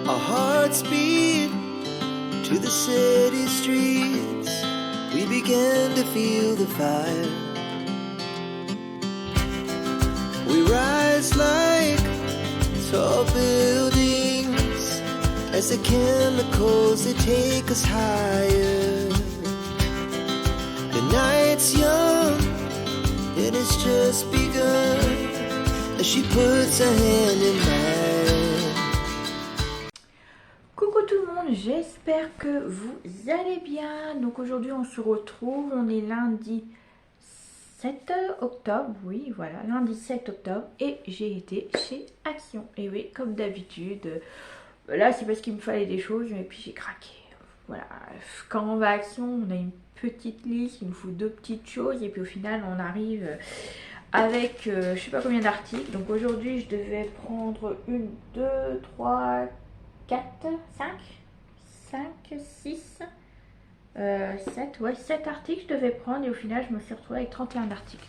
Our hearts beat to the city streets. We began to feel the fire. We rise like tall buildings as the chemicals, they take us higher. The night's young and it's just begun as she puts her hand in mine. Coucou tout le monde, j'espère que vous allez bien. Donc aujourd'hui on se retrouve, on est lundi 7 octobre, oui voilà, lundi 7 octobre et j'ai été chez Action. Et oui, comme d'habitude, là c'est parce qu'il me fallait des choses et puis j'ai craqué. Voilà, quand on va à Action, on a une petite liste, il nous faut deux petites choses et puis au final on arrive avec je sais pas combien d'articles. Donc aujourd'hui je devais prendre 1, 2, 3, 4, 5, 6, 7, ouais 7 articles je devais prendre et au final je me suis retrouvée avec 31 articles.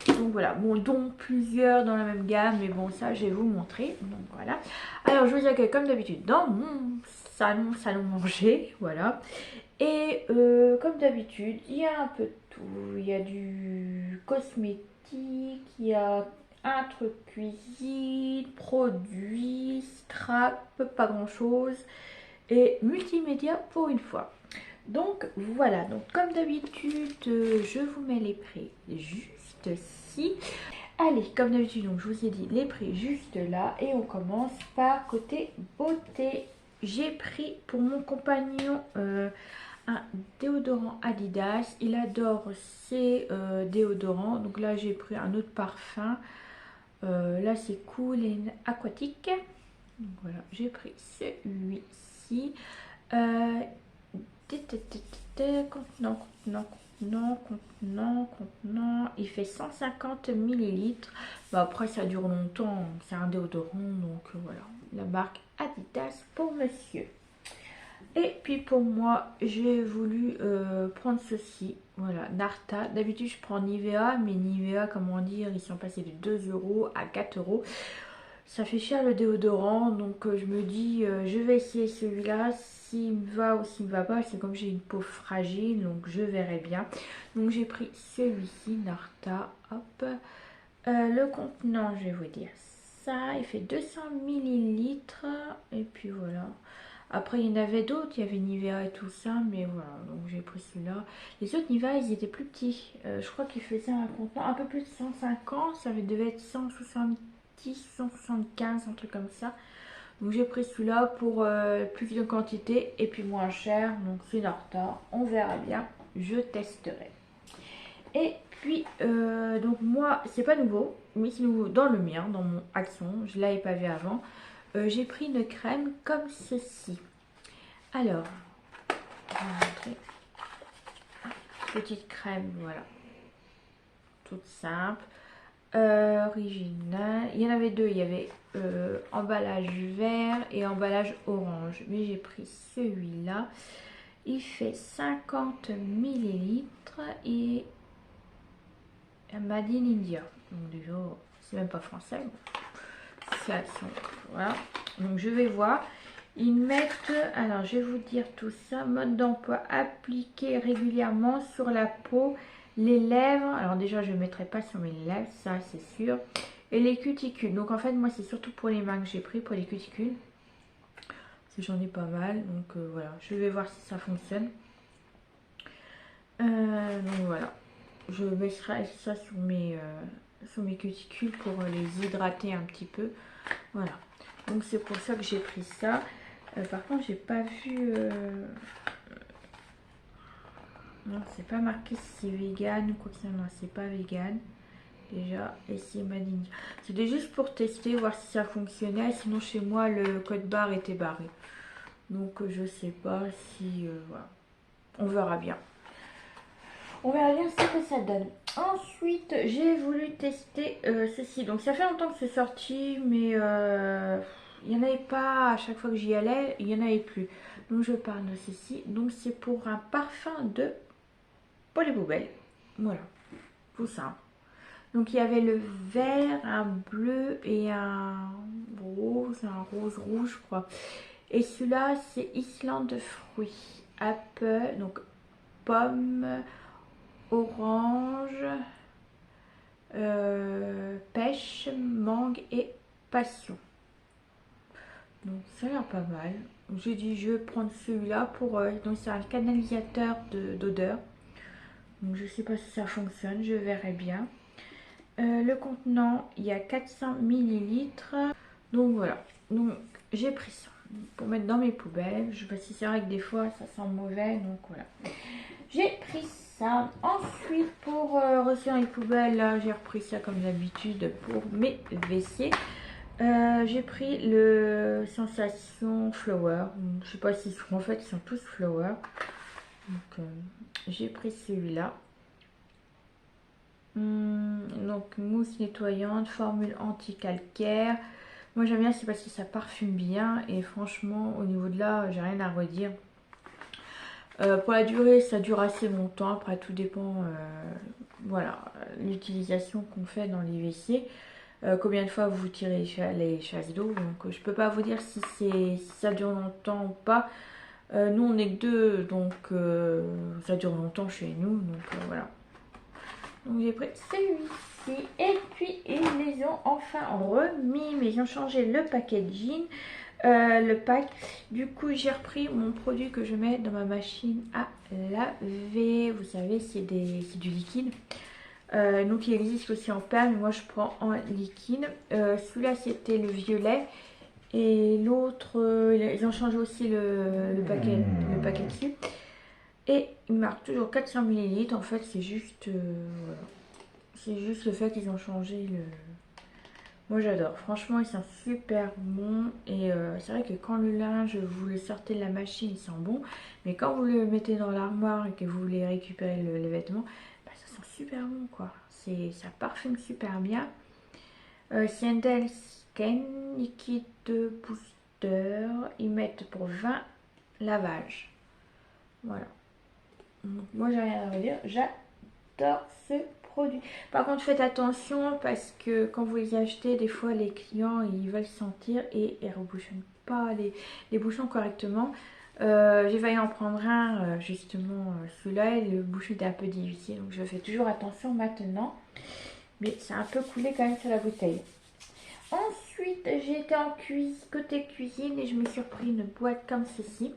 Donc voilà, bon, dont plusieurs dans la même gamme, mais bon ça je vais vous montrer. Donc voilà, alors je vous accueille comme d'habitude dans mon salon manger, voilà. Et comme d'habitude, il y a un peu de tout. Il y a du cosmétique, il y a un truc cuisine, produits, strap, pas grand chose. Et multimédia pour une fois. Donc voilà, donc comme d'habitude, je vous mets les prix juste ici. Allez, comme d'habitude, donc je vous ai dit les prix juste là. Et on commence par côté beauté. J'ai pris pour mon compagnon un déodorant Adidas. Il adore ces déodorants. Donc là j'ai pris un autre parfum. Là c'est Cool and Aquatique. Donc voilà, j'ai pris celui-ci. Contenant. Il fait 150 millilitres. Bah après ça dure longtemps. C'est un déodorant. Donc voilà, la marque Adidas pour monsieur. Et puis pour moi, j'ai voulu prendre ceci, voilà, Narta. D'habitude, je prends Nivea, mais Nivea, comment dire, ils sont passés de 2 € à 4 €. Ça fait cher le déodorant, donc je me dis, je vais essayer celui-là. S'il me va ou s'il me va pas, c'est comme j'ai une peau fragile, donc je verrai bien. Donc j'ai pris celui-ci, Narta, hop. Le contenant, je vais vous dire ça, il fait 200 millilitres, et puis voilà. Après, il y en avait d'autres, il y avait Nivea et tout ça, mais voilà, donc j'ai pris celui-là. Les autres Nivea, ils étaient plus petits. Je crois qu'ils faisaient un contenant un peu plus de 150, ça devait être 170, 175, un truc comme ça. Donc j'ai pris celui-là pour plus de quantité et puis moins cher, donc c'est Narta, on verra bien, je testerai. Et puis, donc moi, c'est pas nouveau, mais c'est nouveau dans le mien, dans mon Action, je l'avais pas vu avant. J'ai pris une crème comme ceci. Alors, je vais montrer. Petite crème, voilà. Toute simple. Originale. Il y en avait deux. Il y avait emballage vert et emballage orange. Mais j'ai pris celui-là. Il fait 50 millilitres et Made in India. Donc déjà, c'est même pas français. Voilà, donc je vais voir. Ils mettent, alors je vais vous dire tout ça, mode d'emploi, appliquer régulièrement sur la peau, les lèvres. Alors déjà je ne mettrai pas sur mes lèvres, ça c'est sûr, et les cuticules. Donc en fait moi c'est surtout pour les mains que j'ai pris, pour les cuticules, parce que j'en ai pas mal. Donc voilà, je vais voir si ça fonctionne. Donc voilà, je mettrai ça sur mes cuticules pour les hydrater un petit peu. Voilà, donc c'est pour ça que j'ai pris ça. Par contre j'ai pas vu non, c'est pas marqué si c'est vegan ou quoi que ce soit. Non, c'est pas vegan déjà, et c'est Made in India. C'était juste pour tester, voir si ça fonctionnait. Sinon chez moi le code barre était barré, donc je sais pas si voilà, on verra bien. On verra bien ce que ça donne. Ensuite, j'ai voulu tester ceci. Donc, ça fait longtemps que c'est sorti, mais il n'y en avait pas à chaque fois que j'y allais. Il n'y en avait plus. Donc, je parle de ceci. Donc, c'est pour un parfum de pour les poubelles. Voilà. Tout simple. Donc il y avait le vert, un bleu et un rose rouge je crois. Et celui-là c'est Islande de fruits, apple, donc pomme, orange, pêche, mangue et passion. Donc ça a l'air pas mal. J'ai dit je vais prendre celui-là pour... donc c'est un canalisateur d'odeur. Donc je sais pas si ça fonctionne, je verrai bien. Le contenant, il y a 400 millilitres. Donc voilà. Donc j'ai pris ça pour mettre dans mes poubelles. Je sais pas si c'est vrai que des fois ça sent mauvais. Donc voilà. J'ai pris ça. Ensuite pour recevoir les poubelles, là j'ai repris ça comme d'habitude pour mes WC. J'ai pris le Sensation Flower. Je sais pas si en fait ils sont tous Flower. Donc j'ai pris celui-là. Donc mousse nettoyante, formule anti-calcaire. Moi j'aime bien, c'est parce que ça parfume bien. Et franchement au niveau de là j'ai rien à redire. Pour la durée ça dure assez longtemps. Après tout dépend voilà l'utilisation qu'on fait dans les WC. Combien de fois vous tirez les chasses d'eau. Donc je peux pas vous dire si ça dure longtemps ou pas. Nous on est que deux, donc ça dure longtemps chez nous. Donc voilà. Donc j'ai pris celui-ci. Et puis ils les ont enfin remis. Mais ils ont changé le packaging. Le pack. Du coup j'ai repris mon produit que je mets dans ma machine à laver. Vous savez c'est du liquide. Donc il existe aussi en perle, mais moi je prends en liquide. Celui-là c'était le violet. Et l'autre, ils ont changé aussi le paquet dessus. Et il marque toujours 400 millilitres. En fait c'est juste voilà. C'est juste le fait qu'ils ont changé le... Moi j'adore, franchement ils sont super bons. Et c'est vrai que quand le linge vous le sortez de la machine il sent bon. Mais quand vous le mettez dans l'armoire et que vous voulez récupérer les vêtements, bah, ça sent super bon quoi. Ça parfume super bien. Siendel Skin Liquid Booster. Ils mettent pour 20 lavages. Voilà. Donc, moi j'ai rien à redire. J'adore ce produit. Par contre faites attention parce que quand vous les achetez, des fois les clients ils veulent sentir et ils ne rebouchonnent pas les bouchons correctement. J'ai failli en prendre un justement celui-là et le bouchon était un peu difficile. Donc je fais toujours attention maintenant. Mais c'est un peu coulé quand même sur la bouteille. Ensuite, j'ai été en côté cuisine et je me suis repris une boîte comme ceci.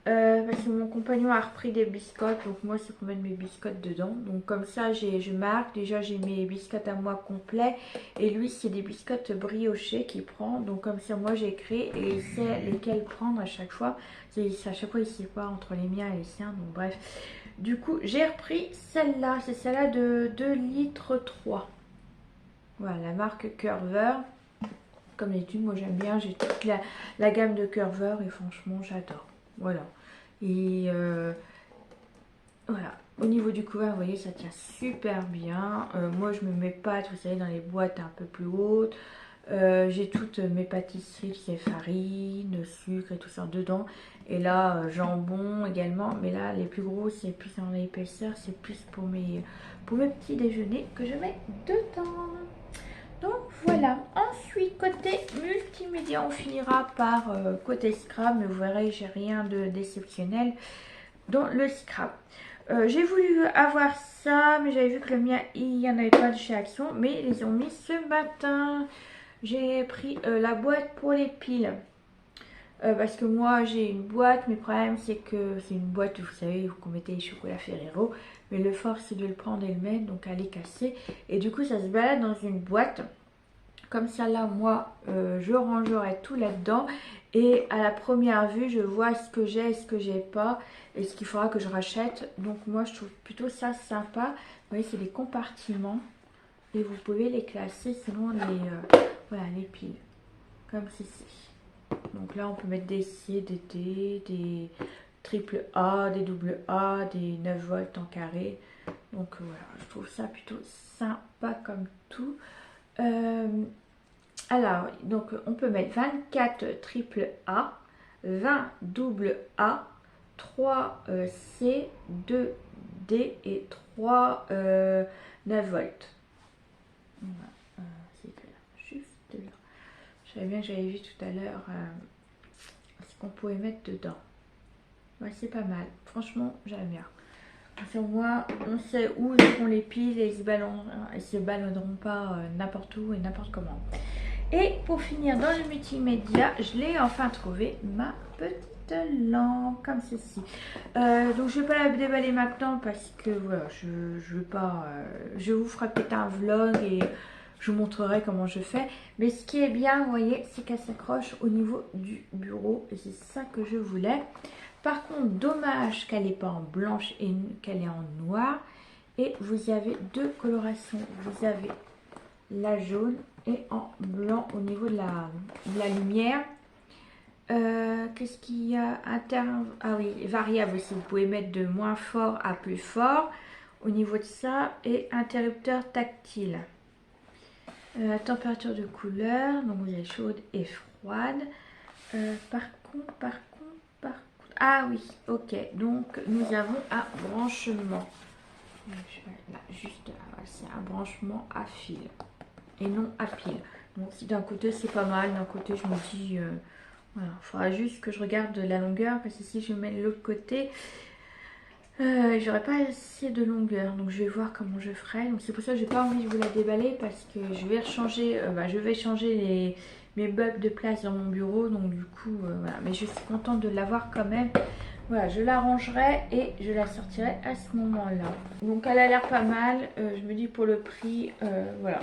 Parce que mon compagnon a repris des biscottes. Donc moi, c'est pour mettre mes biscottes dedans. Donc comme ça, je marque. Déjà, j'ai mes biscottes à moi complets. Et lui, c'est des biscottes briochées qu'il prend. Donc comme ça, moi, j'écris et il sait lesquelles prendre à chaque fois. À chaque fois, il ne sait pas entre les miens et les siens. Donc bref. Du coup, j'ai repris celle-là. C'est celle-là de 2 litres 3. Voilà, la marque Curver. Comme d'habitude, moi j'aime bien. J'ai toute la gamme de Curver et franchement, j'adore. Voilà. Et voilà. Au niveau du couvert, vous voyez, ça tient super bien. Moi, je me mets pas, vous savez, dans les boîtes un peu plus hautes. J'ai toutes mes pâtisseries, c'est farine, sucre et tout ça dedans. Et là, jambon également. Mais là, les plus gros, c'est plus en épaisseur. C'est plus pour mes petits déjeuners que je mets dedans. Donc voilà. Ensuite, côté multimédia, on finira par côté scrap. Mais vous verrez, j'ai rien de d'exceptionnel dans le scrap. J'ai voulu avoir ça, mais j'avais vu que le mien, il n'y en avait pas de chez Action. Mais ils les ont mis ce matin. J'ai pris la boîte pour les piles. Parce que moi j'ai une boîte, mais le problème c'est que c'est une boîte, vous savez, qu'on mettait les chocolats Ferrero. Mais le fort c'est de le prendre et le mettre, donc elle est cassée. Et du coup ça se balade dans une boîte. Comme ça là, moi je rangerai tout là-dedans. Et à la première vue, je vois ce que j'ai et ce que j'ai pas. Et ce qu'il faudra que je rachète. Donc moi je trouve plutôt ça sympa. Vous voyez, c'est des compartiments. Et vous pouvez les classer selon voilà, les piles. Comme ceci. Donc là, on peut mettre des C, des D, des triple A, des double A, des 9 volts en carré. Donc voilà, je trouve ça plutôt sympa comme tout. Alors, donc on peut mettre 24 triple A, 20 double A, 3 C, 2 D et 3 9 volts. Voilà, c'est là, juste là. Je savais bien que j'avais vu tout à l'heure ce qu'on pouvait mettre dedans. Ouais, c'est pas mal. Franchement, j'aime bien. Au moins, on sait où ils font les piles et ils se baladeront pas n'importe où et n'importe comment. Et pour finir dans le multimédia, je l'ai enfin trouvé, ma petite lampe comme ceci. Donc je vais pas la déballer maintenant parce que voilà, je veux pas. Je vous ferai peut-être un vlog et je vous montrerai comment je fais. Mais ce qui est bien, vous voyez, c'est qu'elle s'accroche au niveau du bureau et c'est ça que je voulais. Par contre, dommage qu'elle n'est pas en blanche et qu'elle est en noir. Et vous avez deux colorations. Vous avez la jaune et en blanc au niveau de la lumière. Qu'est-ce qu'il y a Ah oui, variable aussi. Vous pouvez mettre de moins fort à plus fort au niveau de ça. Et interrupteur tactile. Température de couleur. Donc vous avez chaude et froide. Par contre. Ah oui, ok. Donc nous avons un branchement. Là, juste là, c'est un branchement à fil et non à pile. Donc si d'un côté c'est pas mal, d'un côté je me dis voilà, il faudra juste que je regarde la longueur parce que si je mets l'autre côté j'aurai pas assez de longueur, donc je vais voir comment je ferai. Donc c'est pour ça que j'ai pas envie de vous la déballer parce que je vais changer mes meubles de place dans mon bureau, donc du coup voilà, mais je suis contente de l'avoir quand même. Voilà, je la rangerai et je la sortirai à ce moment-là. Donc elle a l'air pas mal, je me dis pour le prix, voilà.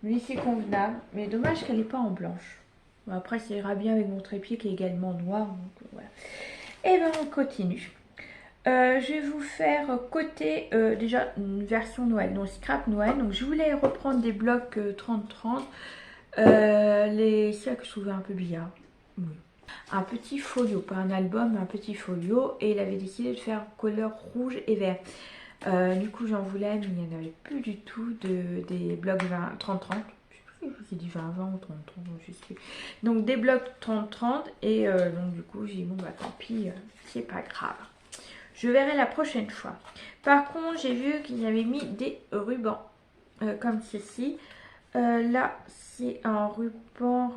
Lui c'est convenable, mais dommage qu'elle n'est pas en blanche. Bon, après ça ira bien avec mon trépied qui est également noir, donc voilà. Et bien on continue. Je vais vous faire côté déjà une version Noël, donc scrap Noël. Donc je voulais reprendre des blocs 30-30, ceux que je trouvais un peu bizarres. Oui. Un petit folio, pas un album, mais un petit folio. Et il avait décidé de faire couleur rouge et vert. Du coup j'en voulais, mais il n'y en avait plus du tout des blocs 30-30. Je sais plus si j'ai dit 20-20 ou 30-30, je sais plus. Donc des blocs 30-30 et donc du coup j'ai dit bon bah tant pis, c'est pas grave. Je verrai la prochaine fois. Par contre j'ai vu qu'ils avaient mis des rubans comme ceci. Là c'est un ruban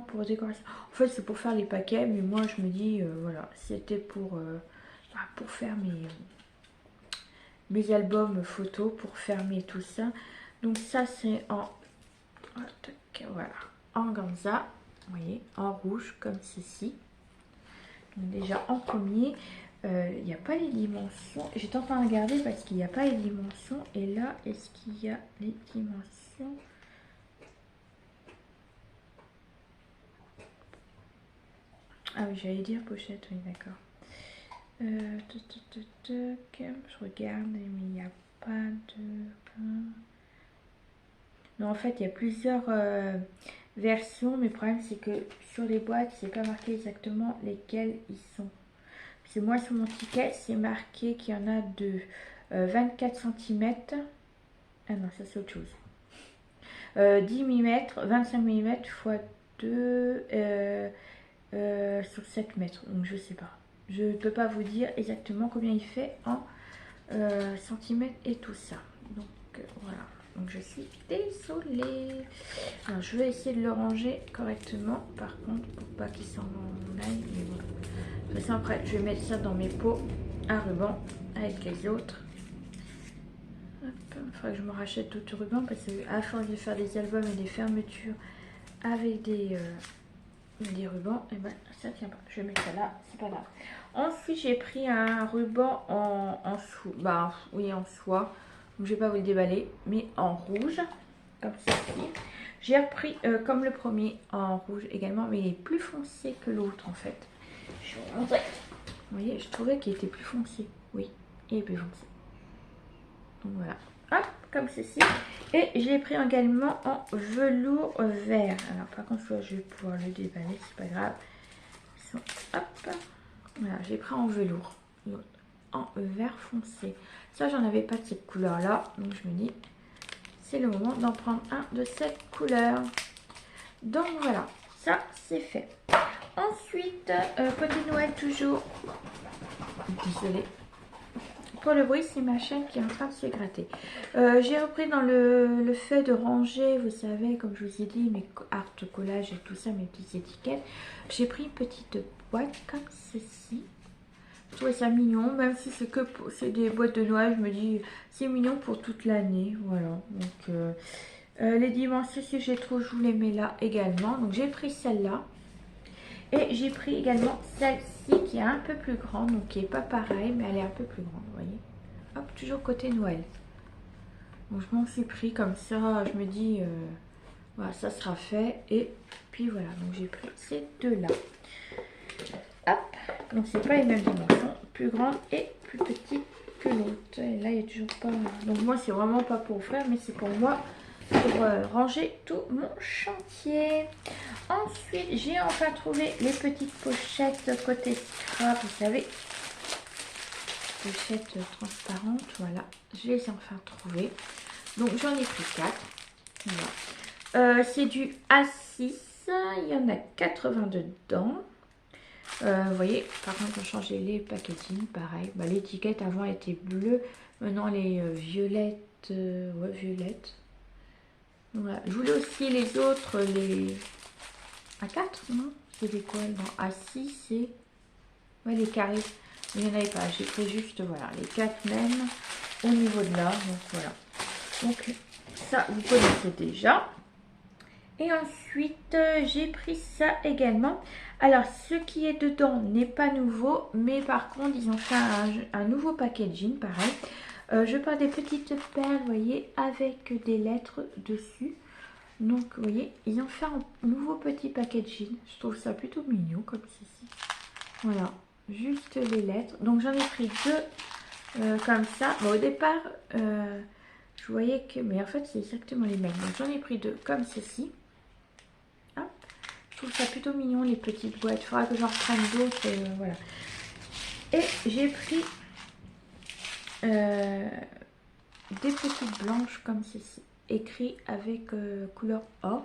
pour décoration. En fait c'est pour faire les paquets, mais moi je me dis voilà, c'était pour faire mes albums photos, pour fermer tout ça. Donc ça c'est en voilà, en organza, vous voyez, en rouge comme ceci. Donc déjà en premier, il n'y a pas les dimensions. J'étais en train de regarder parce qu'il n'y a pas les dimensions. Et là, est-ce qu'il y a les dimensions? Ah oui, j'allais dire pochette, oui, d'accord. Je regarde, mais il n'y a pas de... Non, en fait, il y a plusieurs versions, mais le problème, c'est que sur les boîtes, c'est pas marqué exactement lesquelles ils sont. Parce que moi, sur mon ticket, c'est marqué qu'il y en a de 24 cm. Ah non, ça, c'est autre chose. 10 mm, 25 mm x 2 sur 7 mètres. Donc, je sais pas. Je ne peux pas vous dire exactement combien il fait en centimètres et tout ça. Donc, voilà. Donc je suis désolée. Alors, je vais essayer de le ranger correctement. Par contre, pour pas qu'il s'en aille. Mais bon. De toute façon, après, je vais mettre ça dans mes pots à ruban avec les autres. Hop, il faudra que je me rachète d'autres rubans parce qu'à force de faire des albums et des fermetures avec des rubans, et ben ça tient pas. Je vais mettre ça là, c'est pas grave. Ensuite, j'ai pris un ruban en soie. Bah oui, en soie. Donc, je vais pas vous le déballer, mais en rouge, comme ceci. J'ai repris comme le premier en rouge également, mais il est plus foncé que l'autre en fait. Je vais vous montrer. Vous voyez, je trouvais qu'il était plus foncé. Oui, il est plus foncé. Donc voilà. Hop, comme ceci. Et je l'ai pris également en velours vert. Alors par contre, je vais pouvoir le déballer, c'est pas grave. Hop. Voilà, je l'ai pris en velours. En vert foncé. Ça, j'en avais pas de cette couleur là, donc je me dis c'est le moment d'en prendre un de cette couleur. Donc voilà, ça c'est fait. Ensuite, côté Noël toujours, désolée, pour le bruit, c'est ma chaîne qui est en train de se gratter. J'ai repris dans le fait de ranger, vous savez, comme je vous ai dit, mes art collages et tout ça, mes petites étiquettes. J'ai pris une petite boîte comme ceci. Je trouvais ça mignon, même si c'est que c'est des boîtes de Noël, je me dis c'est mignon pour toute l'année. Voilà, donc les dimensions, si j'ai trop, je vous les mets là également. Donc j'ai pris celle-là. Et j'ai pris également celle-ci qui est un peu plus grande, donc qui n'est pas pareille, mais elle est un peu plus grande, vous voyez. Hop, toujours côté Noël. Donc je m'en suis pris comme ça, je me dis, voilà, ça sera fait. Et puis voilà, donc j'ai pris ces deux-là. Hop, donc c'est pas les mêmes dimensions, plus grande et plus petite que l'autre. Et là, il n'y a toujours pas... Donc moi, c'est vraiment pas pour offrir, mais c'est pour moi, pour ranger tout mon chantier. Ensuite, j'ai enfin trouvé les petites pochettes côté scrap, vous savez, pochettes transparentes, voilà, je les ai enfin trouvées. Donc j'en ai pris 4. Voilà. C'est du A6, il y en a 80 dedans. Vous voyez, par contre, on a changé les packaging, pareil. Bah, l'étiquette avant était bleue, maintenant elle est violette, ouais, violette. Voilà. Je voulais aussi les autres, les A4, non? C'est des quoi? Non, A6, c'est ouais, les carrés. Il n'y en avait pas, j'ai pris juste, voilà, les 4 mêmes au niveau de là. Donc voilà. Donc ça, vous connaissez déjà. Et ensuite, j'ai pris ça également. Alors, ce qui est dedans n'est pas nouveau, mais par contre, ils ont fait un nouveau packaging, pareil. Je parle des petites perles, vous voyez, avec des lettres dessus. Donc, vous voyez, ils ont fait un nouveau petit packaging. Je trouve ça plutôt mignon, comme ceci. Voilà, juste les lettres. Donc, j'en ai pris deux comme ça. Bon, au départ, je voyais que... Mais en fait, c'est exactement les mêmes. Donc, j'en ai pris deux comme ceci. Je trouve ça plutôt mignon, les petites boîtes. Il faudra que j'en reprenne d'autres. Voilà. Et j'ai pris des petites blanches comme ceci. Écrit avec couleur or.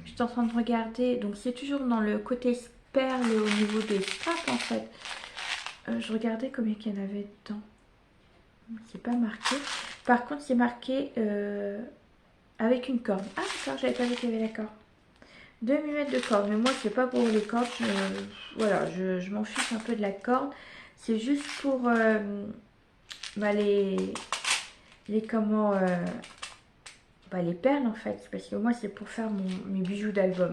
Je suis en train de regarder. Donc c'est toujours dans le côté perle au niveau des straps en fait. Je regardais combien qu'il y en avait dedans. C'est pas marqué. Par contre c'est marqué avec une corde. Ah d'accord, j'avais pas vu qu'il y avait la corde. 2 mm de corde, mais moi c'est pas pour les cordes, voilà, je m'en fiche un peu de la corde, c'est juste pour bah, les comment bah, les perles en fait, parce que moi c'est pour faire mes bijoux d'album.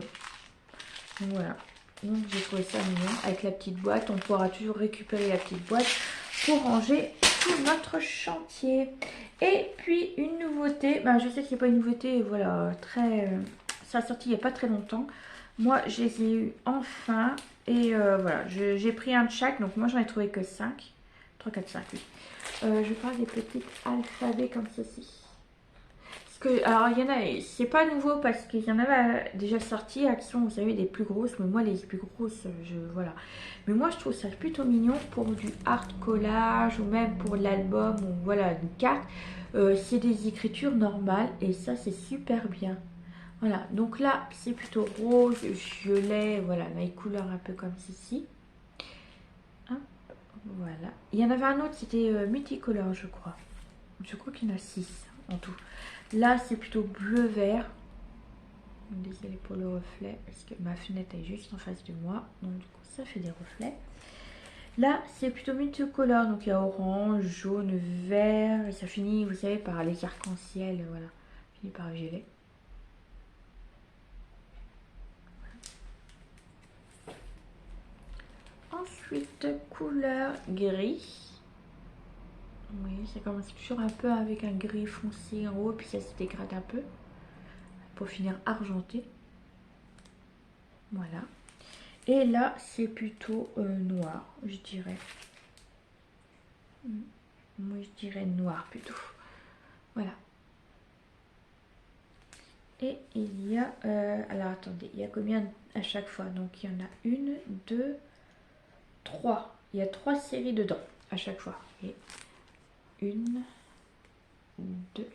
Donc voilà, donc j'ai trouvé ça mignon avec la petite boîte, on pourra toujours récupérer la petite boîte pour ranger tout notre chantier. Et puis une nouveauté, bah, je sais que c'est pas une nouveauté, voilà, très... ça a sorti il n'y a pas très longtemps. Moi, je les ai eu enfin. Et voilà, j'ai pris un de chaque. Donc moi, j'en ai trouvé que 5. 3, 4, 5, oui. Je parle des petits alphabets comme ceci. Parce que, alors, il y en a, c'est pas nouveau parce qu'il y en avait déjà sorti. Action, vous savez, des plus grosses. Mais moi, les plus grosses, voilà. Mais moi, je trouve ça plutôt mignon pour du art collage ou même pour l'album ou voilà, une carte. C'est des écritures normales et ça, c'est super bien. Voilà, donc là, c'est plutôt rose, violet, voilà, les couleurs un peu comme ceci. Hein, voilà. Il y en avait un autre, c'était multicolore, je crois. Je crois qu'il y en a 6 en tout. Là, c'est plutôt bleu-vert. Désolée pour le reflet, parce que ma fenêtre est juste en face de moi. Donc, du coup, ça fait des reflets. Là, c'est plutôt multicolore. Donc, il y a orange, jaune, vert. Et ça finit, vous savez, par les arcs-en-ciel. Voilà, finit par violet. Ensuite, couleur gris. Oui, ça commence toujours un peu avec un gris foncé en haut, puis ça se dégrade un peu. Pour finir argenté. Voilà. Et là, c'est plutôt noir, je dirais. Moi, je dirais noir plutôt. Voilà. Et il y a... alors, attendez, il y a combien à chaque fois? Donc, il y en a 1, 2, 3. Il y a 3 séries dedans à chaque fois. Et 1, 2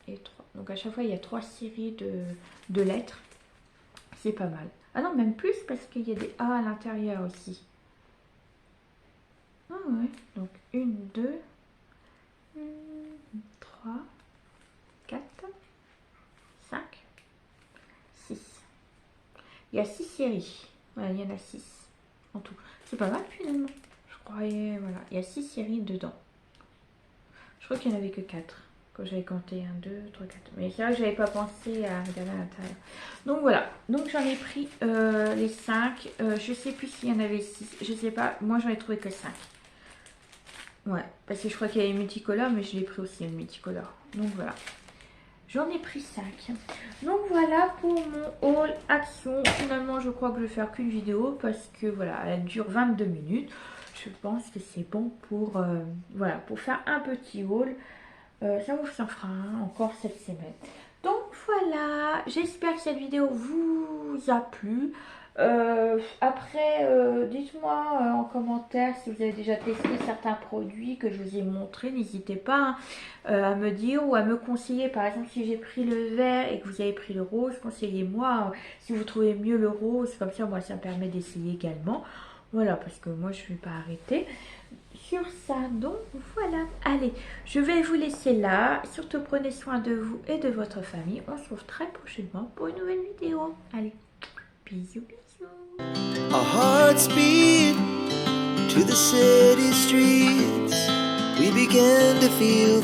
et 3. Donc à chaque fois il y a 3 séries de lettres. C'est pas mal. Ah non, même plus parce qu'il y a des A à l'intérieur aussi. Ah ouais. Donc 1, 2, 3, 4, 5, 6. Il y a 6 séries. Voilà, il y en a 6 en tout. C'est pas mal finalement. Je croyais, voilà. Il y a 6 séries dedans. Je crois qu'il n'y en avait que 4. Quand j'avais compté 1, 2, 3, 4. Mais c'est vrai que j'avais pas pensé à regarder à l'intérieur. Donc voilà. Donc j'en ai pris les 5. Je sais plus s'il y en avait 6. Je sais pas. Moi j'en ai trouvé que 5. Ouais. Parce que je crois qu'il y avait multicolore. Mais je l'ai pris aussi une multicolore. Donc voilà. J'en ai pris 5. Donc voilà pour mon haul action. Finalement je crois que je vais faire qu'une vidéo. Parce que voilà. Elle dure 22 minutes. Je pense que c'est bon pour, voilà, pour faire un petit haul. Ça vous en fera un encore cette semaine. Donc voilà, j'espère que cette vidéo vous a plu. Après, dites-moi en commentaire si vous avez déjà testé certains produits que je vous ai montrés. N'hésitez pas à me dire ou à me conseiller. Par exemple, si j'ai pris le vert et que vous avez pris le rose, conseillez-moi si vous trouvez mieux le rose. Comme ça, moi, ça me permet d'essayer également. Voilà, parce que moi, je ne vais pas arrêter sur ça. Donc voilà, allez, je vais vous laisser là. Surtout prenez soin de vous et de votre famille. On se retrouve très prochainement pour une nouvelle vidéo. Allez, bisous, bisous. Our hearts beat to the city streets. We began to feel